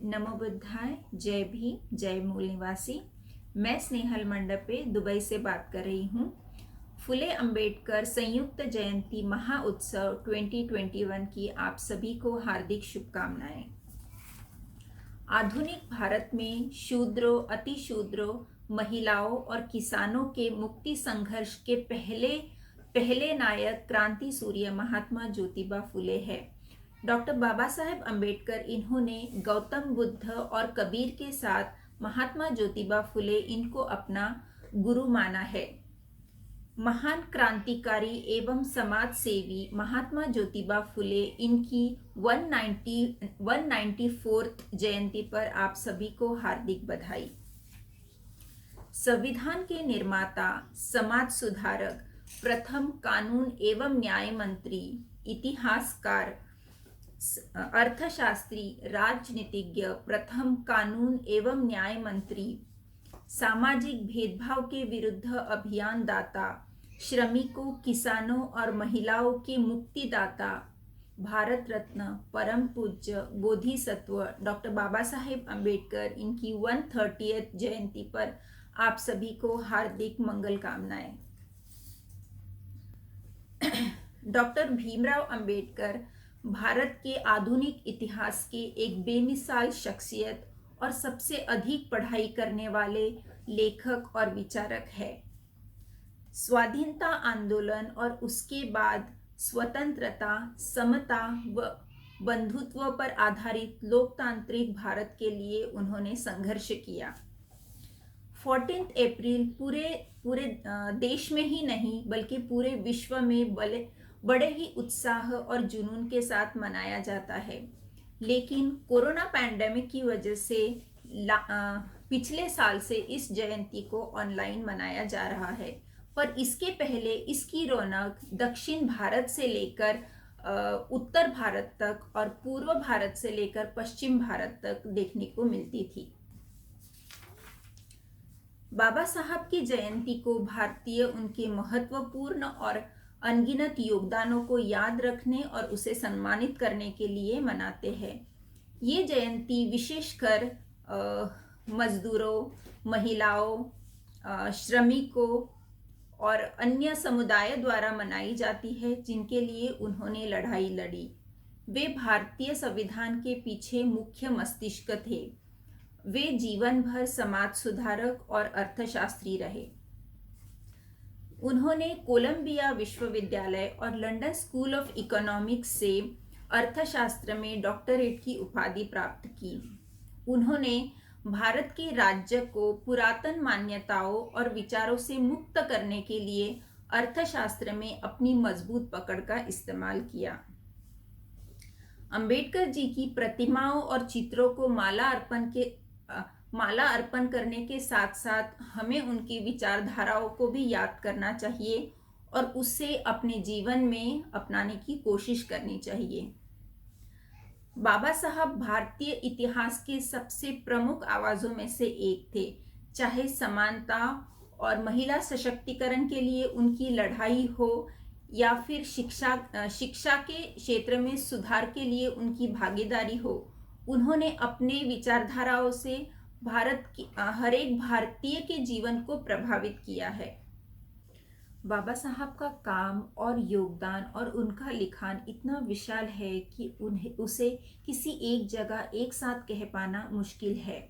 नमो बुद्धाय, जय भीम, जय मूल निवासी। मैं स्नेहल मंडपे दुबई से बात कर रही हूँ। फुले अंबेडकर संयुक्त जयंती महाउत्सव 2021 की आप सभी को हार्दिक शुभकामनाएं। आधुनिक भारत में शूद्रों, अतिशूद्रों, महिलाओं और किसानों के मुक्ति संघर्ष के पहले नायक क्रांति सूर्य महात्मा ज्योतिबा फुले है। डॉक्टर बाबा साहेब अम्बेडकर इन्होंने गौतम बुद्ध और कबीर के साथ महात्मा ज्योतिबा फुले इनको अपना गुरु माना है। महान क्रांतिकारी एवं समाज सेवी महात्मा ज्योतिबा फुले इनकी 194th जयंती पर आप सभी को हार्दिक बधाई। संविधान के निर्माता, समाज सुधारक, प्रथम कानून एवं न्याय मंत्री, इतिहासकार, अर्थशास्त्री, राजनीतिज्ञ, प्रथम कानून एवं न्याय मंत्री, सामाजिक भेदभाव के विरुद्ध अभियान दाता, श्रमिकों, किसानों और महिलाओं के मुक्तिदाता, भारत रत्न, परम पूज्य बोधिसत्व डॉक्टर बाबा साहेब अम्बेडकर इनकी 130th जयंती पर आप सभी को हार्दिक मंगल कामनाएं। डॉक्टर भीमराव अंबेडकर भारत के आधुनिक इतिहास के एक बेमिसाल शख्सियत और सबसे अधिक पढ़ाई करने वाले लेखक और विचारक है। स्वाधीनता आंदोलन और उसके बाद स्वतंत्रता, समता व बंधुत्व पर आधारित लोकतांत्रिक भारत के लिए उन्होंने संघर्ष किया। 14 अप्रैल पूरे देश में ही नहीं बल्कि पूरे विश्व में बड़े ही उत्साह और जुनून के साथ मनाया जाता है, लेकिन कोरोना पैंडेमिक की वजह से पिछले साल से इस जयंती को ऑनलाइन मनाया जा रहा है। पर इसके पहले इसकी रौनक दक्षिण भारत से लेकर उत्तर भारत तक और पूर्व भारत से लेकर पश्चिम भारत तक देखने को मिलती थी। बाबा साहब की जयंती को भारतीय उनके महत्वपूर्ण और अनगिनत योगदानों को याद रखने और उसे सम्मानित करने के लिए मनाते हैं। ये जयंती विशेषकर मजदूरों, महिलाओं, श्रमिकों और अन्य समुदाय द्वारा मनाई जाती है जिनके लिए उन्होंने लड़ाई लड़ी। वे भारतीय संविधान के पीछे मुख्य मस्तिष्क थे। वे जीवन भर समाज सुधारक और अर्थशास्त्री रहे। उन्होंने कोलंबिया विश्वविद्यालय और लंदन स्कूल ऑफ इकोनॉमिक्स से अर्थशास्त्र में डॉक्टरेट की उपाधि प्राप्त की। उन्होंने भारत के राज्य को पुरातन मान्यताओं और विचारों से मुक्त करने के लिए अर्थशास्त्र में अपनी मजबूत पकड़ का इस्तेमाल किया। अंबेडकर जी की प्रतिमाओं और चित्रों को माला अर्पण करने के साथ साथ हमें उनकी विचारधाराओं को भी याद करना चाहिए और उसे अपने जीवन में अपनाने की कोशिश करनी चाहिए। बाबा साहब भारतीय इतिहास के सबसे प्रमुख आवाजों में से एक थे। चाहे समानता और महिला सशक्तिकरण के लिए उनकी लड़ाई हो या फिर शिक्षा के क्षेत्र में सुधार के लिए उनकी भागीदारी हो, उन्होंने अपने विचारधाराओं से भारत की हर एक भारतीय के जीवन को प्रभावित किया है। बाबा साहब का काम और योगदान और उनका लिखान इतना विशाल है कि उसे किसी एक जगह एक साथ कह पाना मुश्किल है।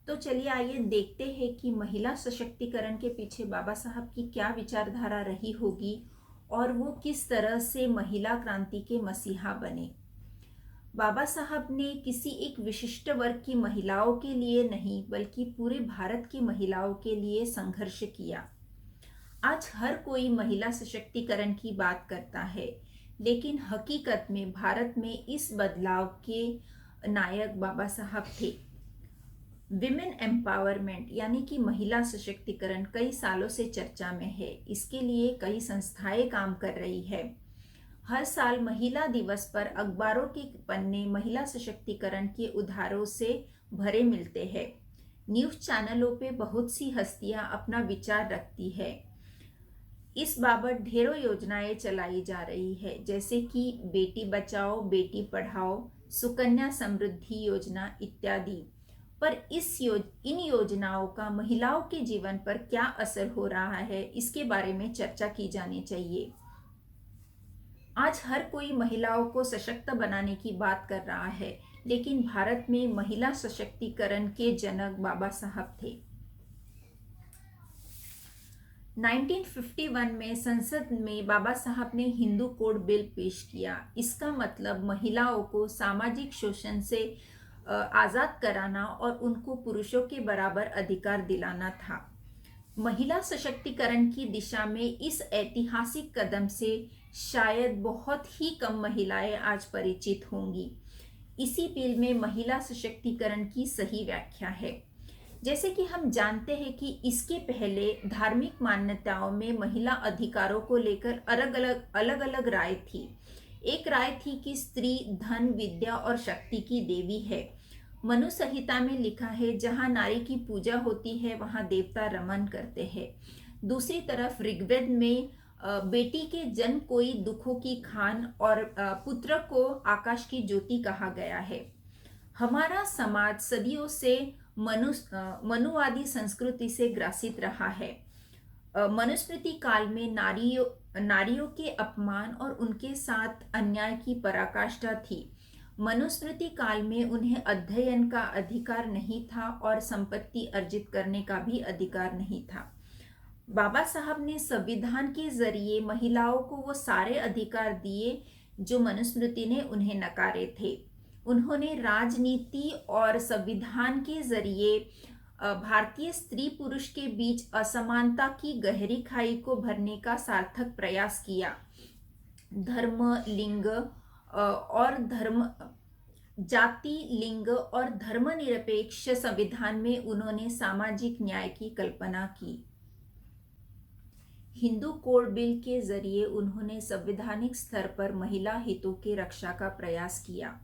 तो चलिए आइए देखते हैं कि महिला सशक्तिकरण के पीछे बाबा साहब की क्या विचारधारा रही होगी और वो किस तरह से महिला क्रांति के मसीहा बने। बाबा साहब ने किसी एक विशिष्ट वर्ग की महिलाओं के लिए नहीं बल्कि पूरे भारत की महिलाओं के लिए संघर्ष किया। आज हर कोई महिला सशक्तिकरण की बात करता है, लेकिन हकीकत में भारत में इस बदलाव के नायक बाबा साहब थे। विमेन एम्पावरमेंट यानी कि महिला सशक्तिकरण कई सालों से चर्चा में है। इसके लिए कई संस्थाएं काम कर रही है। हर साल महिला दिवस पर अखबारों के पन्ने महिला सशक्तिकरण के उदाहरणों से भरे मिलते हैं। न्यूज़ चैनलों पे बहुत सी हस्तियां अपना विचार रखती है। इस बाबत ढेरों योजनाएं चलाई जा रही है, जैसे कि बेटी बचाओ बेटी पढ़ाओ, सुकन्या समृद्धि योजना इत्यादि। पर इन योजनाओं का महिलाओं के जीवन पर क्या असर हो रहा है, इसके बारे में चर्चा की जानी चाहिए। आज हर कोई महिलाओं को सशक्त बनाने की बात कर रहा है, लेकिन भारत में महिला सशक्तिकरण के जनक बाबा साहब थे। 1951 में संसद में बाबा साहब ने हिंदू कोड बिल पेश किया। इसका मतलब महिलाओं को सामाजिक शोषण से आज़ाद कराना और उनको पुरुषों के बराबर अधिकार दिलाना था। महिला सशक्तिकरण की दिशा में इस ऐतिहासिक कदम से शायद बहुत ही कम महिलाएं आज परिचित होंगी। इसी बिल में महिला सशक्तिकरण की सही व्याख्या है। जैसे कि हम जानते हैं कि इसके पहले धार्मिक मान्यताओं में महिला अधिकारों को लेकर अलग अलग राय थी। एक राय थी कि स्त्री धन, विद्या और शक्ति की देवी है। मनु संहिता में लिखा है, जहाँ नारी की पूजा होती है वहाँ देवता रमन करते हैं। दूसरी तरफ ऋग्वेद में बेटी के जन्म कोई दुखों की खान और पुत्र को आकाश की ज्योति कहा गया है। हमारा समाज सदियों से मनुवादी संस्कृति से ग्रासित रहा है। मनुस्मृति काल में नारियों के अपमान और उनके साथ अन्याय की पराकाष्ठा थी। मनुस्मृति काल में उन्हें अध्ययन का अधिकार नहीं था और संपत्ति अर्जित करने का भी अधिकार नहीं था। बाबा साहब ने संविधान के जरिए महिलाओं को वो सारे अधिकार दिए जो मनुस्मृति ने उन्हें नकारे थे। उन्होंने राजनीति और संविधान के जरिए भारतीय स्त्री पुरुष के बीच असमानता की गहरी खाई को भरने का सार्थक प्रयास किया। जाति, लिंग और धर्मनिरपेक्ष संविधान में उन्होंने सामाजिक न्याय की कल्पना की। हिंदू कोड बिल के जरिए उन्होंने संवैधानिक स्तर पर महिला हितों की रक्षा का प्रयास किया।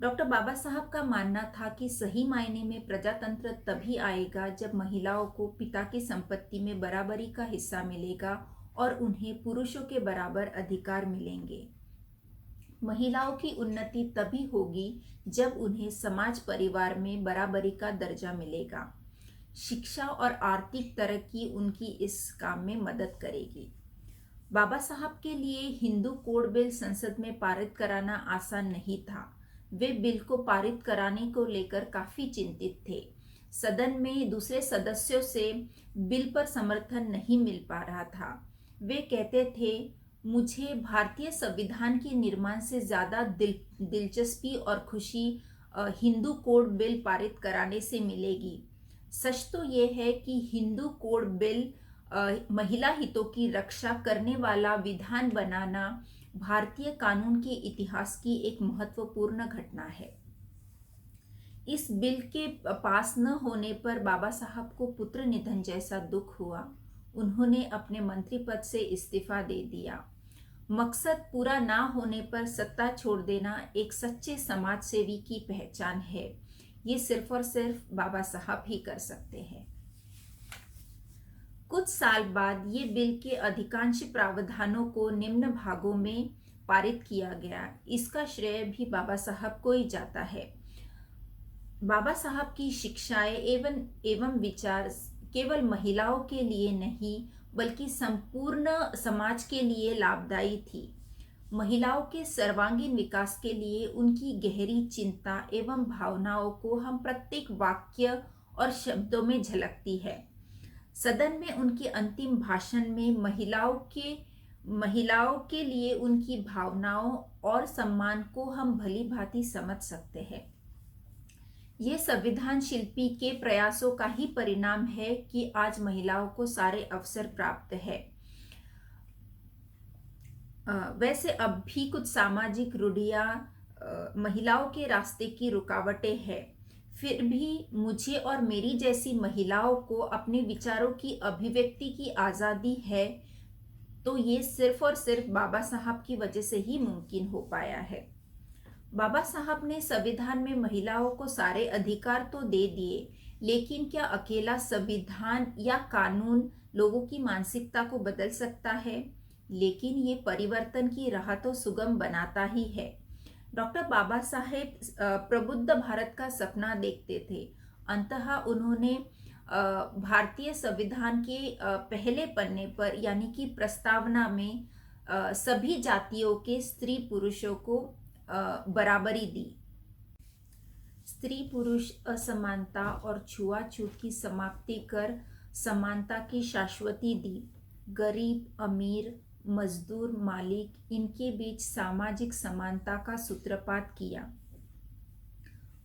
डॉक्टर बाबा साहब का मानना था कि सही मायने में प्रजातंत्र तभी आएगा जब महिलाओं को पिता की संपत्ति में बराबरी का हिस्सा मिलेगा और उन्हें पुरुषों के बराबर अधिकार मिलेंगे। महिलाओं की उन्नति तभी होगी जब उन्हें समाज परिवार में बराबरी का दर्जा मिलेगा। शिक्षा और आर्थिक तरक्की उनकी इस काम में मदद करेगी। बाबा साहब के लिए हिंदू कोड बिल संसद में पारित कराना आसान नहीं था। वे बिल को पारित कराने को लेकर काफी चिंतित थे। सदन में दूसरे सदस्यों से बिल पर समर्थन नहीं मिल पा रहा था। वे कहते थे, मुझे भारतीय संविधान के निर्माण से ज्यादा दिलचस्पी और खुशी हिंदू कोड बिल पारित कराने से मिलेगी। सच तो ये है कि हिंदू कोड बिल महिला हितों की रक्षा करने वाला विधान बनाना भारतीय कानून के इतिहास की एक महत्वपूर्ण घटना है। इस बिल के पास न होने पर बाबा साहब को पुत्र निधन जैसा दुख हुआ। उन्होंने अपने मंत्री पद से इस्तीफा दे दिया। मकसद पूरा ना होने पर सत्ता छोड़ देना एक सच्चे समाज सेवी की पहचान है। ये सिर्फ और सिर्फ बाबा साहब ही कर सकते हैं। कुछ साल बाद ये बिल के अधिकांश प्रावधानों को निम्न भागों में पारित किया गया। इसका श्रेय भी बाबा साहब को ही जाता है। बाबा साहब की शिक्षाएं एवं विचार केवल महिलाओं के लिए नहीं बल्कि संपूर्ण समाज के लिए लाभदायी थी। महिलाओं के सर्वांगीण विकास के लिए उनकी गहरी चिंता एवं भावनाओं को हम प्रत्येक वाक्य और शब्दों में झलकती है। सदन में उनके अंतिम भाषण में महिलाओं के लिए उनकी भावनाओं और सम्मान को हम भली भांति समझ सकते हैं। ये संविधान शिल्पी के प्रयासों का ही परिणाम है कि आज महिलाओं को सारे अवसर प्राप्त है। वैसे अब भी कुछ सामाजिक रूढ़ियां महिलाओं के रास्ते की रुकावटें हैं। फिर भी मुझे और मेरी जैसी महिलाओं को अपने विचारों की अभिव्यक्ति की आज़ादी है, तो ये सिर्फ और सिर्फ बाबा साहब की वजह से ही मुमकिन हो पाया है। बाबा साहब ने संविधान में महिलाओं को सारे अधिकार तो दे दिए, लेकिन क्या अकेला संविधान या कानून लोगों की मानसिकता को बदल सकता है? लेकिन ये परिवर्तन की राह तो सुगम बनाता ही है। डॉक्टर बाबा साहेब प्रबुद्ध भारत का सपना देखते थे। अंततः उन्होंने भारतीय संविधान के पहले पन्ने पर यानी कि प्रस्तावना में सभी जातियों के स्त्री पुरुषों को बराबरी दी। स्त्री पुरुष असमानता और छुआछूत की समाप्ति कर समानता की शाश्वती दी। गरीब अमीर मजदूर मालिक इनके बीच सामाजिक समानता का सूत्रपात किया।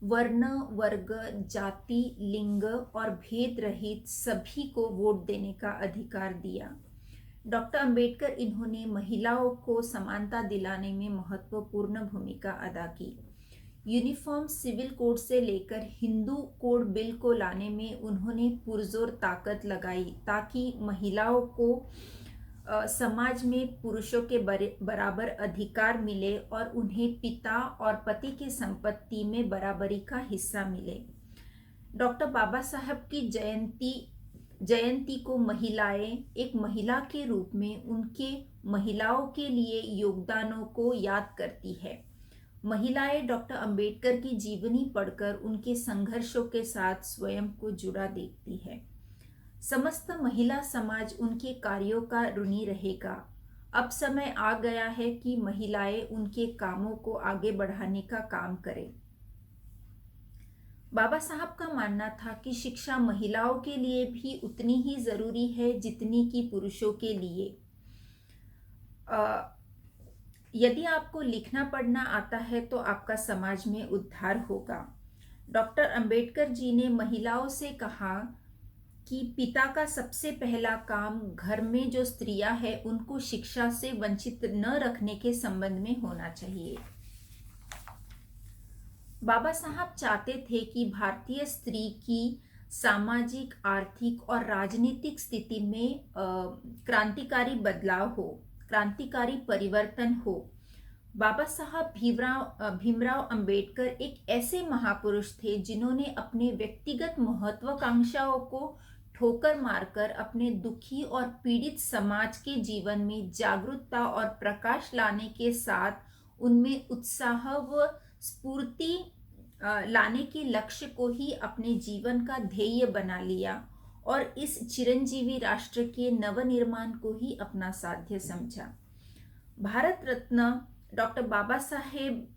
वर्ण वर्ग जाति लिंग और भेद रहित सभी को वोट देने का अधिकार दिया। डॉक्टर अंबेडकर इन्होंने महिलाओं को समानता दिलाने में महत्वपूर्ण भूमिका अदा की। यूनिफॉर्म सिविल कोड से लेकर हिंदू कोड बिल को लाने में उन्होंने पुरजोर ताकत लगाई ताकि महिलाओं को समाज में पुरुषों के बराबर अधिकार मिले और उन्हें पिता और पति की संपत्ति में बराबरी का हिस्सा मिले। डॉक्टर बाबा साहब की जयंती को महिलाएं एक महिला के रूप में उनके महिलाओं के लिए योगदानों को याद करती है। महिलाएं डॉक्टर अंबेडकर की जीवनी पढ़कर उनके संघर्षों के साथ स्वयं को जुड़ा देखती है। समस्त महिला समाज उनके कार्यों का ऋणी रहेगा। अब समय आ गया है कि महिलाएं उनके कामों को आगे बढ़ाने का काम करें। बाबा साहब का मानना था कि शिक्षा महिलाओं के लिए भी उतनी ही जरूरी है जितनी कि पुरुषों के लिए। यदि आपको लिखना पढ़ना आता है तो आपका समाज में उद्धार होगा। डॉक्टर अंबेडकर जी ने महिलाओं से कहा कि पिता का सबसे पहला काम घर में जो स्त्रियां हैं उनको शिक्षा से वंचित न रखने के संबंध में होना चाहिए। बाबा साहब चाहते थे कि भारतीय स्त्री की सामाजिक आर्थिक और राजनीतिक स्थिति में क्रांतिकारी बदलाव हो, क्रांतिकारी परिवर्तन हो। बाबा साहब भीमराव अंबेडकर एक ऐसे महापुरुष थे जिन्होंने अपने व्यक्तिगत महत्वाकांक्षाओं को ठोकर मारकर अपने दुखी और पीड़ित समाज के जीवन में जागरूकता और प्रकाश लाने के साथ उनमें उत्साह व स्फूर्ति लाने के लक्ष्य को ही अपने जीवन का ध्येय बना लिया और इस चिरंजीवी राष्ट्र के नवनिर्माण को ही अपना साध्य समझा। भारत रत्न डॉक्टर बाबा साहेब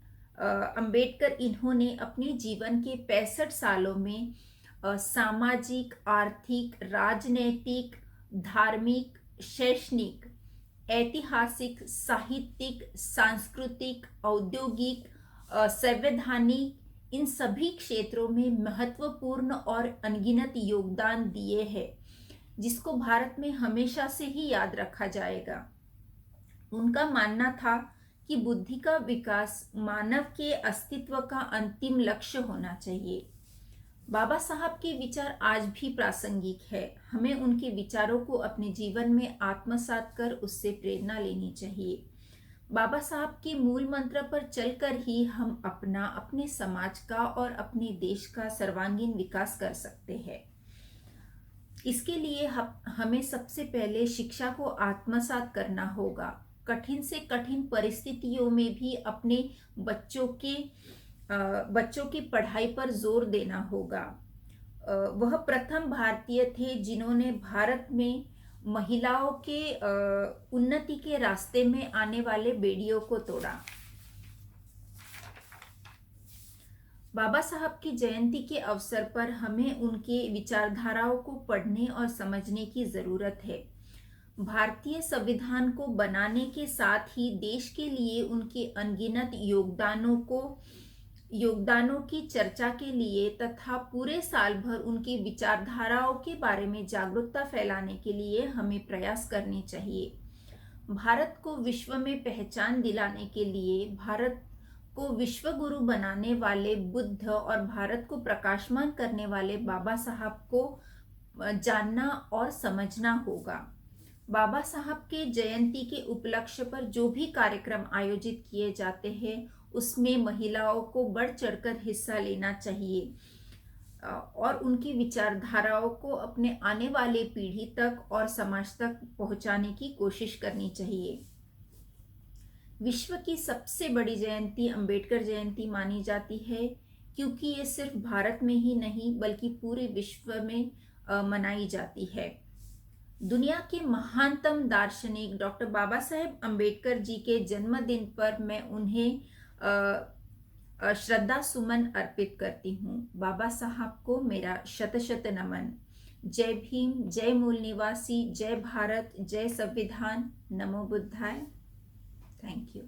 अंबेडकर इन्होंने अपने जीवन के 65 सालों में सामाजिक आर्थिक राजनैतिक धार्मिक शैक्षणिक ऐतिहासिक साहित्यिक सांस्कृतिक औद्योगिक संवैधानिक इन सभी क्षेत्रों में महत्वपूर्ण और अनगिनत योगदान दिए हैं जिसको भारत में हमेशा से ही याद रखा जाएगा। उनका मानना था कि बुद्धि का विकास मानव के अस्तित्व का अंतिम लक्ष्य होना चाहिए। बाबा साहब के विचार आज भी प्रासंगिक है। हमें उनके विचारों को अपने जीवन में आत्मसात कर उससे प्रेरणा लेनी चाहिए। बाबा साहब के मूल मंत्र पर चलकर ही हम अपने समाज का और अपने देश का सर्वांगीण विकास कर सकते हैं। इसके लिए हमें सबसे पहले शिक्षा को आत्मसात करना होगा। कठिन से कठिन परिस्थितियों में भी अपने बच्चों की पढ़ाई पर जोर देना होगा। वह प्रथम भारतीय थे जिन्होंने भारत में महिलाओं के उन्नति के रास्ते में आने वाले बेड़ियों को तोड़ा। बाबा साहब की जयंती के अवसर पर हमें उनके विचारधाराओं को पढ़ने और समझने की जरूरत है। भारतीय संविधान को बनाने के साथ ही देश के लिए उनके अनगिनत योगदानों की चर्चा के लिए तथा पूरे साल भर उनकी विचारधाराओं के बारे में जागरूकता फैलाने के लिए हमें प्रयास करने चाहिए। भारत को विश्व में पहचान दिलाने के लिए भारत को विश्व गुरु बनाने वाले बुद्ध और भारत को प्रकाशमान करने वाले बाबा साहब को जानना और समझना होगा। बाबा साहब के जयंती के उपलक्ष्य पर जो भी कार्यक्रम आयोजित किए जाते हैं उसमें महिलाओं को बढ़ चढ़कर हिस्सा लेना चाहिए और उनकी विचारधाराओं को अपने आने वाले पीढ़ी तक और समाज तक पहुंचाने की कोशिश करनी चाहिए। विश्व की सबसे बड़ी जयंती अंबेडकर जयंती मानी जाती है, क्योंकि ये सिर्फ भारत में ही नहीं बल्कि पूरे विश्व में मनाई जाती है। दुनिया के महानतम दार्शनिक डॉक्टर बाबा साहेब अंबेडकर जी के जन्मदिन पर मैं उन्हें श्रद्धा सुमन अर्पित करती हूँ। बाबा साहब को मेरा शत शत नमन। जय भीम, जय मूल निवासी, जय भारत, जय संविधान, नमो बुद्धाय। Thank you.